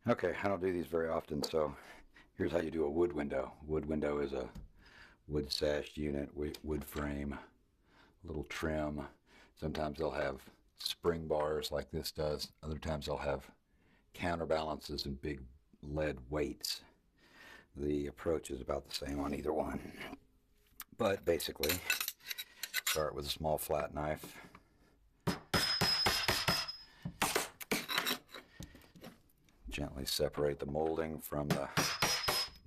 Okay, I don't do these very often, so here's how you do a wood window. Wood window is a wood sash unit, wood frame, little trim. Sometimes they'll have spring bars like this does. Other times they'll have counterbalances and big lead weights. The approach is about the same on either one. But basically, start with a small flat knife. Gently separate the molding from the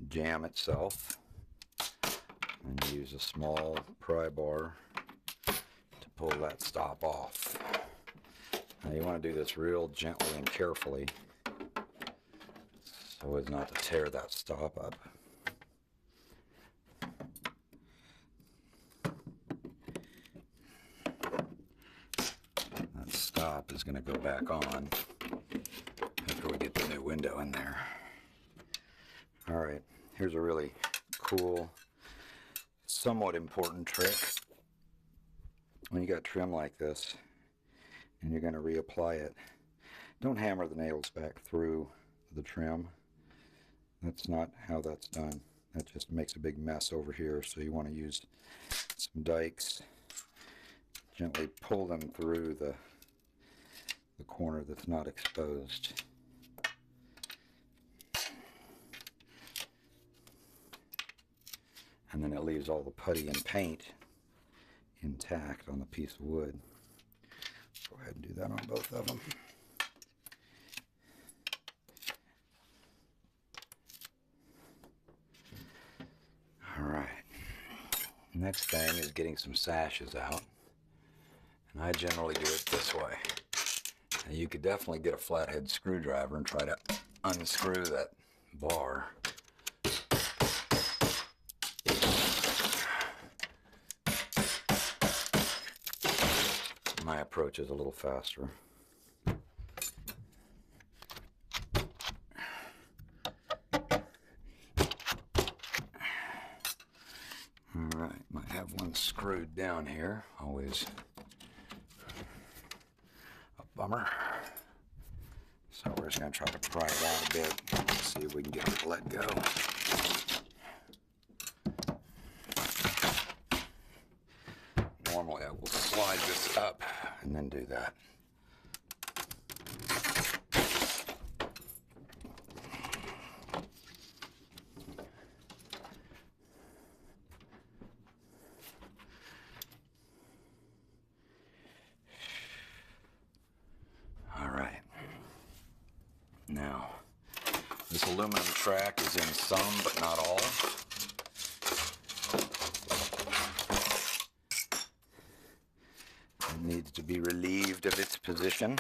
jamb itself, and use a small pry bar to pull that stop off. Now you want to do this real gently and carefully so as not to tear that stop up. That stop is going to go back on after we get the new window in there. Alright, here's a really cool, somewhat important trick. When you got trim like this and you're going to reapply it, don't hammer the nails back through the trim. That's not how that's done. That just makes a big mess over here. So you want to use some dikes, gently pull them through the corner that's not exposed. And then it leaves all the putty and paint intact on the piece of wood. Go ahead and do that on both of them. Alright. Next thing is getting some sashes out. And I generally do it this way. Now you could definitely get a flathead screwdriver and try to unscrew that bar. My approach is a little faster. Alright, might have one screwed down here. Always a bummer. So we're just going to try to pry it out a bit. See if we can get it to let go. Normally I will slide this up and then do that. All right. Now, this aluminum track is in some but not all. It needs to be relieved of its position.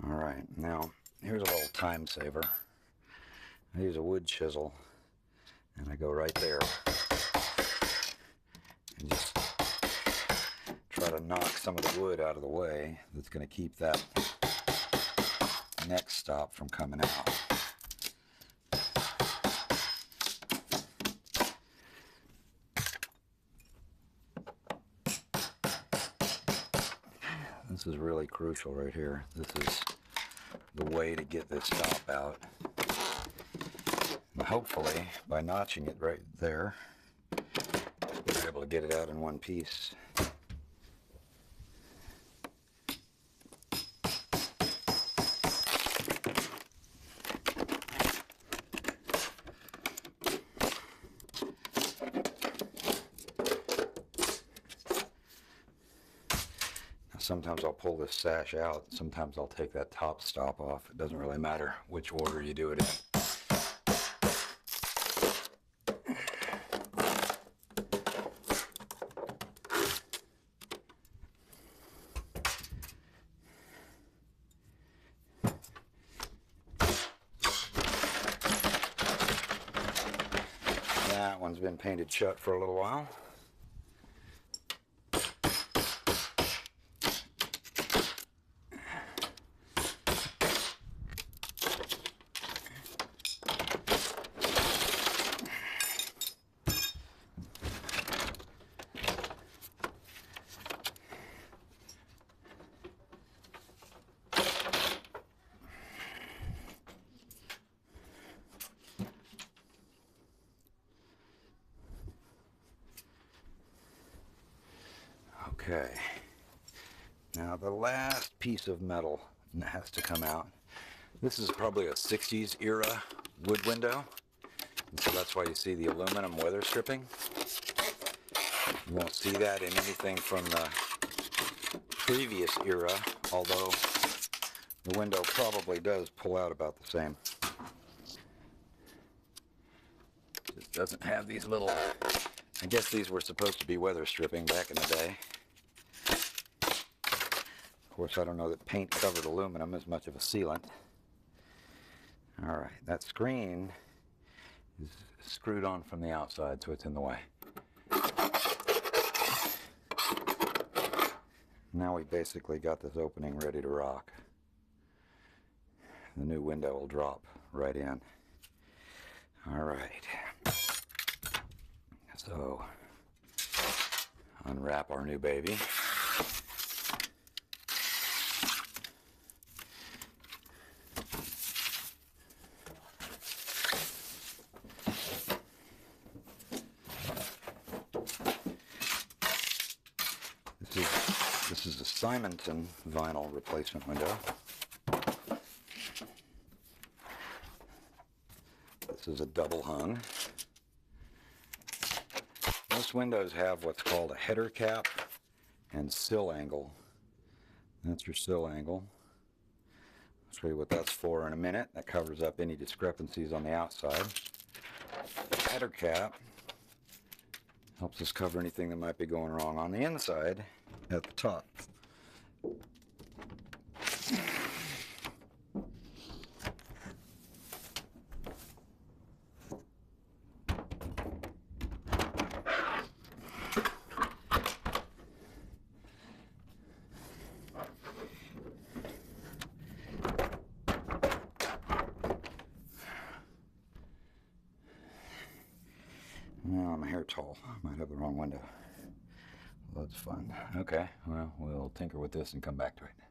Alright, now here's a little time saver. I use a wood chisel and I go right there and just try to knock some of the wood out of the way that's going to keep that neck stop from coming out. This is really crucial right here. This is the way to get this stop out. And hopefully, by notching it right there, we're able to get it out in one piece. Sometimes I'll pull this sash out, sometimes I'll take that top stop off. It doesn't really matter which order you do it in. That one's been painted shut for a little while. Okay. Now the last piece of metal has to come out. This is probably a 60s era wood window. And so that's why you see the aluminum weather stripping. You won't see that in anything from the previous era, although the window probably does pull out about the same. Just doesn't have these little, I guess these were supposed to be weather stripping back in the day. Of course, I don't know that paint covered aluminum is much of a sealant. All right, that screen is screwed on from the outside, so it's in the way. Now we basically got this opening ready to rock. The new window will drop right in. All right. So, unwrap our new baby. This is a Simonton vinyl replacement window. This is a double hung. Most windows have what's called a header cap and sill angle. That's your sill angle. I'll show you what that's for in a minute. That covers up any discrepancies on the outside. The header cap helps us cover anything that might be going wrong on the inside at the top. Well, I'm a hair tall. I might have the wrong window. Well, that's fun. Okay, well, we'll tinker with this and come back to it.